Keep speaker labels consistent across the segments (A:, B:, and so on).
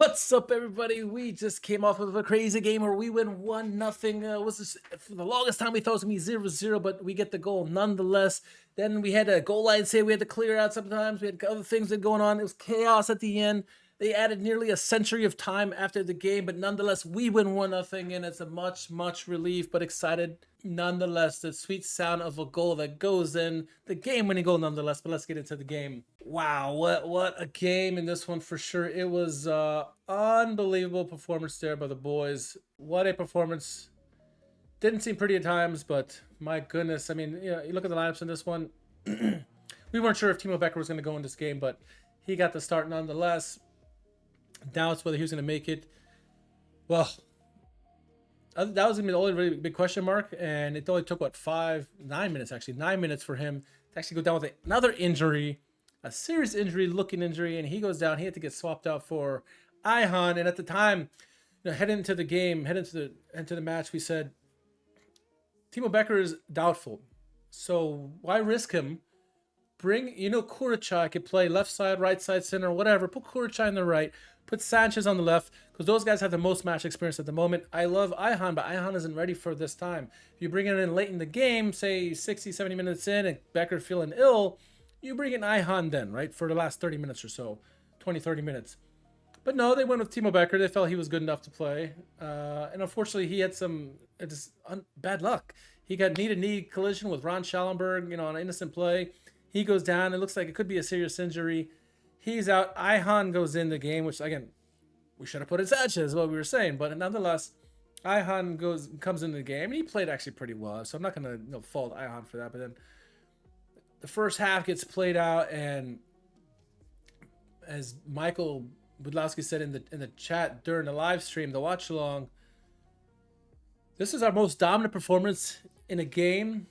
A: What's up, everybody? We just came off of a crazy game where we win 1-0. Was this, for the longest time we thought it was gonna be 0-0, but we get the goal nonetheless. Then we had a goal line say we had to clear out sometimes. We had other things that going on. It was chaos at the end. They added nearly a century of time after the game, but nonetheless, we win 1-0, and it's a much relief, but excited nonetheless. The sweet sound of a goal that goes in, the game-winning goal nonetheless. But let's get into the game. Wow, what a game in this one for sure. It was unbelievable performance there by the boys. What a performance. Didn't seem pretty at times, but my goodness. I mean, you look at the lineups in this one. We weren't sure if Timo Becker was going to go in this game, but he got the start nonetheless. Doubts whether he was going to make it. Well, that was going to be the only really big question mark, and it only took, what, 9 minutes, actually. 9 minutes for him to actually go down with another injury, a serious injury, looking injury, and he goes down. He had to get swapped out for Ihan, and at the time, heading into the game, heading into the match, we said, Timo Becker is doubtful, so why risk him? Bring, Kurachai could play left side, right side, center, whatever. Put Kurachai on the right. Put Sanchez on the left, because those guys have the most match experience at the moment. I love Ihan, but Ihan isn't ready for this time. If you bring it in late in the game, say 60, 70 minutes in, and Becker feeling ill, you bring in Ihan then, right, for the last 30 minutes or so, 20, 30 minutes. But no, they went with Timo Becker. They felt he was good enough to play. And unfortunately, he had some bad luck. He got knee-to-knee collision with Ron Schallenberg, on an innocent play. He goes down. It looks like it could be a serious injury. He's out. Ihan goes in the game, which, again, we should have put in Sanchez, what we were saying. But nonetheless, Ihan comes into the game. And he played actually pretty well, so I'm not going to fault Ihan for that. But then the first half gets played out, and as Michael Budlowski said in the chat during the live stream, the watch along, this is our most dominant performance in a game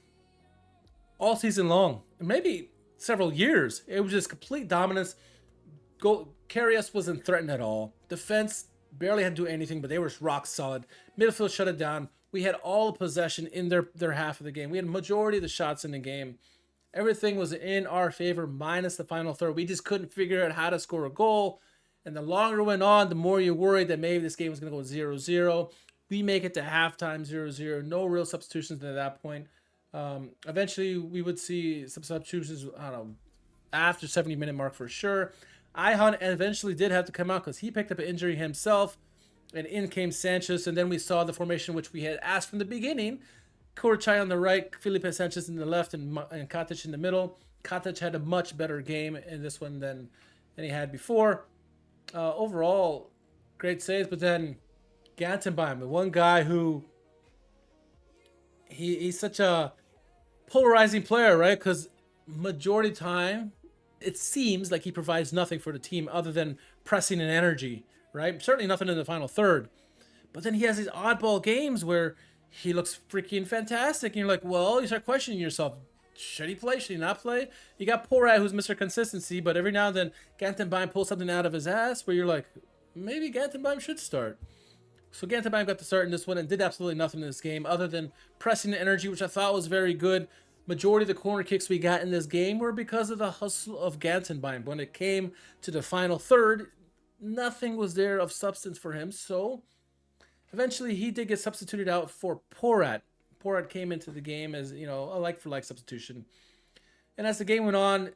A: all season long, maybe several years. It was just complete dominance. Carry us wasn't threatened at all. Defense barely had to do anything, but they were rock solid. Midfield shut it down. We had all possession in their half of the game. We had majority of the shots in the game. Everything was in our favor, minus the final third. We just couldn't figure out how to score a goal. And the longer it went on, the more you worried that maybe this game was going to go 0-0. We make it to halftime 0-0. No real substitutions at that point. Eventually, we would see some substitutions, I don't know, after 70-minute mark for sure. Ihan eventually did have to come out because he picked up an injury himself. And in came Sanchez. And then we saw the formation which we had asked from the beginning. Kurachai on the right, Felipe Sanchez in the left, and Katic in the middle. Katic had a much better game in this one than he had before. Overall, great saves, but then Gantenbeim, the one guy who he's such a polarizing player, right? Because majority of the time, it seems like he provides nothing for the team other than pressing and energy, right? Certainly nothing in the final third. But then he has these oddball games where he looks freaking fantastic, and you're like, well, you start questioning yourself. Should he play? Should he not play? You got Porat, who's Mr. Consistency, but every now and then Gantenbeim pulls something out of his ass where you're like, maybe Gantenbeim should start. So Gantenbeim got the start in this one and did absolutely nothing in this game other than pressing the energy, which I thought was very good. Majority of the corner kicks we got in this game were because of the hustle of Gantenbeim. When it came to the final third, nothing was there of substance for him. So eventually he did get substituted out for Porat. Porat came into the game as, a like-for-like substitution. And as the game went on,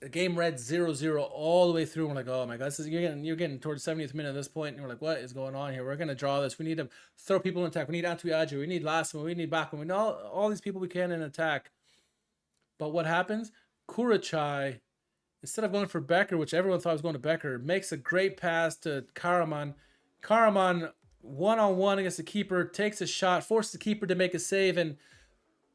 A: the game read 0-0 all the way through. We're like, oh my God, you're getting towards the 70th minute at this point. And we're like, what is going on here? We're going to draw this. We need to throw people in attack. We need Antuiaju. We need Lassimo. We need Bakum. We need all these people we can in attack. But what happens? Kurachai, instead of going for Becker, which everyone thought was going to Becker, makes a great pass to Karaman. Karaman, one-on-one against the keeper, takes a shot, forces the keeper to make a save, and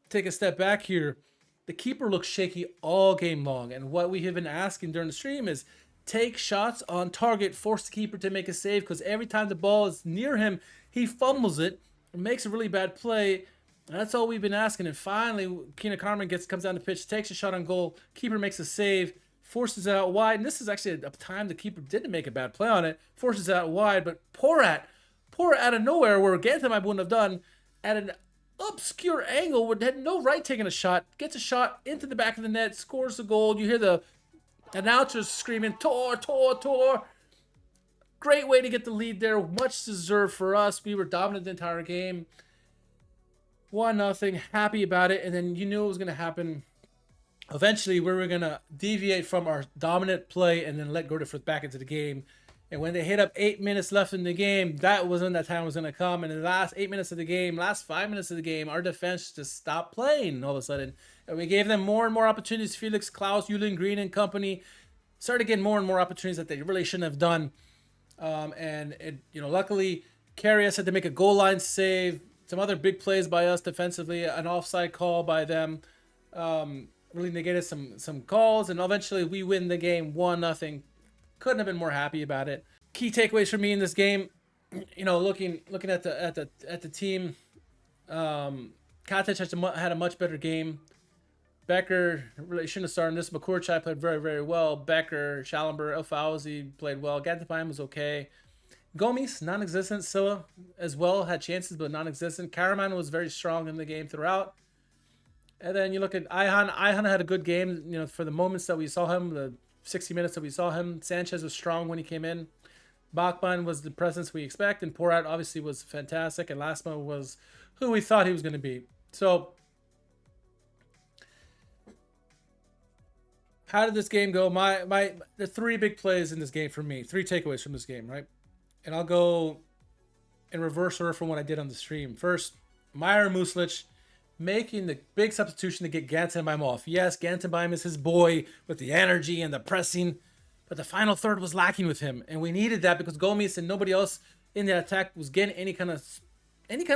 A: take a step back here. The keeper looks shaky all game long, and what we have been asking during the stream is take shots on target, force the keeper to make a save, because every time the ball is near him, he fumbles it and makes a really bad play. And that's all we've been asking. And finally, Kenan Karaman comes down the pitch, takes a shot on goal, keeper makes a save, forces it out wide. And this is actually a time the keeper didn't make a bad play on it, forces it out wide, but Porat out of nowhere, where Gantenbeim wouldn't have done, at an obscure angle, would had no right taking a shot, gets a shot into the back of the net, scores the goal. You hear the announcers screaming, Tor, Tor, Tor. great way to get the lead there. Much deserved for us. We were dominant the entire game. 1-0, happy about it. And then you knew it was going to happen. Eventually, we were going to deviate from our dominant play and then let Greuther Fürth back into the game. And when they hit up 8 minutes left in the game, that was when that time was going to come. And in the last 8 minutes of the game, last 5 minutes of the game, our defense just stopped playing all of a sudden. And we gave them more and more opportunities. Felix, Klaus, Julian Green and company started getting more and more opportunities that they really shouldn't have done. And luckily, Karius had to make a goal line save. Some other big plays by us defensively, an offside call by them. Really negated some calls, and eventually we win the game 1-0. Couldn't have been more happy about it. Key takeaways for me in this game, looking at the team, Katic had a much better game. Becker really shouldn't have started this, but Kurchai played very, very well. Becker, Schallenberg, El Fauzi played well. Gantenbeim was okay. Gomes, non-existent. Silla as well had chances, but non-existent. Karaman was very strong in the game throughout. And then you look at Ayhan. Ayhan had a good game, for the moments that we saw him, the 60 minutes that we saw him. Sanchez was strong when he came in. Bachmann was the presence we expect, and Porat obviously was fantastic, and Lasma was who we thought he was going to be. So, how did this game go? The 3 big plays in this game for me, 3 takeaways from this game, right? And I'll go in reverse order from what I did on the stream. First, Meyer Muslich making the big substitution to get Gantenbeim off. Yes, Gantenbeim is his boy with the energy and the pressing, but the final third was lacking with him, and we needed that because Gomes and nobody else in the attack was getting any kind of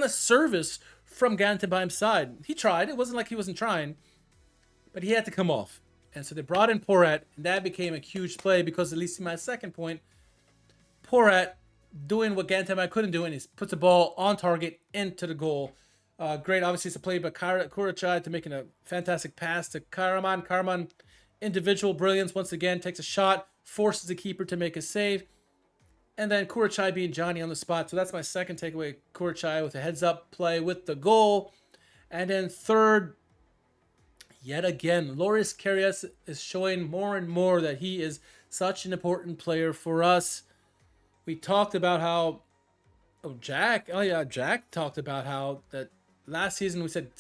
A: service from Gantenbeim's side. He tried; it wasn't like he wasn't trying, but he had to come off, and so they brought in Porat, and that became a huge play because, at least in my second point, Porat doing what Gantenbeim couldn't do, and he puts the ball on target into the goal. Great, obviously, it's a play by Kurchai to making a fantastic pass to Karaman. Karaman, individual brilliance, once again, takes a shot, forces the keeper to make a save. And then Kurchai being Johnny on the spot. So that's my second takeaway, Kurchai with a heads-up play with the goal. And then third, yet again, Loris Karius is showing more and more that he is such an important player for us. We talked about how... Jack talked about how that last season we said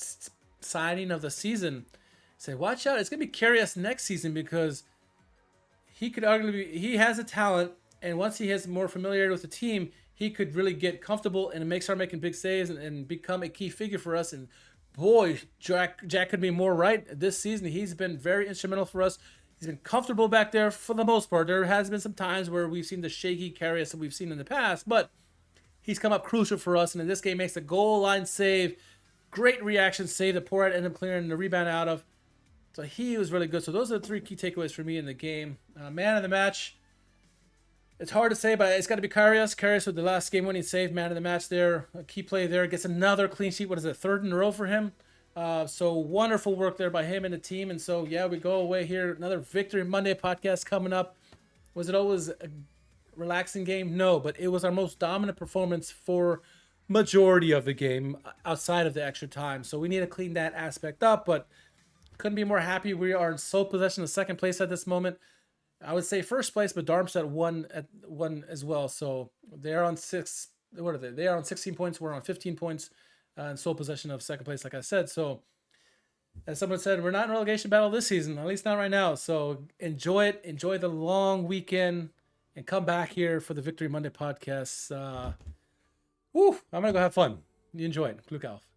A: signing of the season. Say, watch out, it's gonna be Karius next season because he could arguably he has a talent, and once he has more familiarity with the team, he could really get comfortable and start making big saves and become a key figure for us. And boy, Jack could be more right this season. He's been very instrumental for us. He's been comfortable back there for the most part. There has been some times where we've seen the shaky Karius that we've seen in the past, but he's come up crucial for us, and in this game makes a goal line save. Great reaction save that Porat ended up clearing the rebound out of. So he was really good. So those are the 3 key takeaways for me in the game. Man of the match. It's hard to say, but it's got to be Karius. Karius with the last game-winning save, man of the match there. A key play there. Gets another clean sheet. What is it, 3rd in a row for him? So wonderful work there by him and the team. And so, yeah, we go away here. Another Victory Monday podcast coming up. Was it always a relaxing game? No, but it was our most dominant performance for majority of the game outside of the extra time. So we need to clean that aspect up, but couldn't be more happy. We are in sole possession of second place at this moment. I would say first place, but Darmstadt won as well. So they're on 6. What are they? They are on 16 points. We're on 15 points in sole possession of second place, like I said. So as someone said, we're not in relegation battle this season, at least not right now. So enjoy it. Enjoy the long weekend. And come back here for the Victory Monday podcast. I'm going to go have fun. You enjoy it. Glück auf.